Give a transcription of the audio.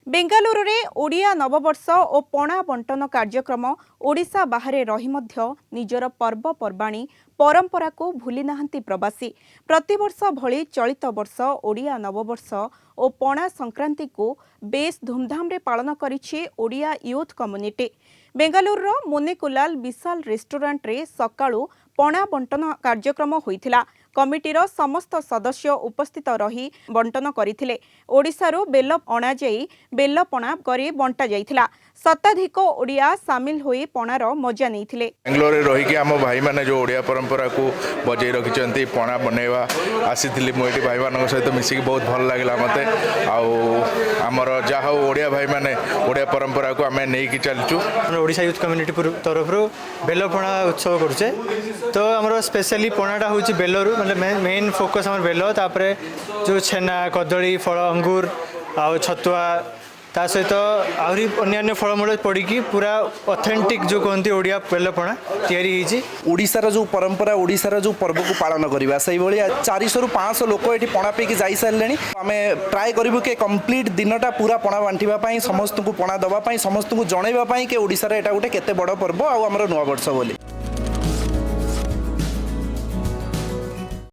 बेंगालुरु रे ओडिया नववर्ष और पणा बंटन कार्यक्रम ओडिशा बाहरे रही मध्य निजर पर्वपर्वाणी परंपरा को भूली नाहंती प्रवासी। प्रतिवर्ष भली चलित वर्ष ओडिया नववर्ष और पणा संक्रांति को बेस धूमधाम रे पालन करिछि ओडिया यूथ कम्युनिटी। बेंगालुरु मुनेकुलाल विशाल रेस्टोरेंट रे सकाळु पणा बंटन कार्यक्रम होइथिला। कमिटीर समस्त सदस्य उपस्थित रही बंटन करथिले। ओडिशारू बेल अणा जाई बेल पणा करी बंटा जाइथिला। शताधिक ओडिया सामिल होई पणार मजा नैथिले। बेंगलोर रे रही कि आम भाई माने जो ओडिया परंपरा को बजाई रखिचंती पणा बनेवा आसीथिली मु एठी भाई मानक सहित मिसिक बहुत भल लागला मते। आमर जहा ओडिया भाई माने ओडिया परंपरा को आमे नै कि चलचु। ओडिशा यूथ कम्युनिटी तरफ बेल पणा उत्सव करूचे तो आमर स्पेशली पणाटा होची बेलरू मतलब मेन फोकस हमर बेल तापरे जो छेना कदली फल अंगूर आ छतुआ ता सहित आहरी अन्य फलमूल पड़ी पूरा ऑथेंटिक जो कहते ओडिया बेलपणा तैयारी ओडिशार जो परंपरा ओडिशार जो पर्व को पालन करवा से 400 ରୁ 500 लोक ये पणा पीकी जाई सारे आम ट्राए करूँ कि कंप्लीट दिनटा पूरा पणा बांटापी समस्त को पणा दवापाई समस्त को जनवाई कि ओडिशार एटा गोटे केते बड़ पर्व आमर नुआ वर्ष बोली।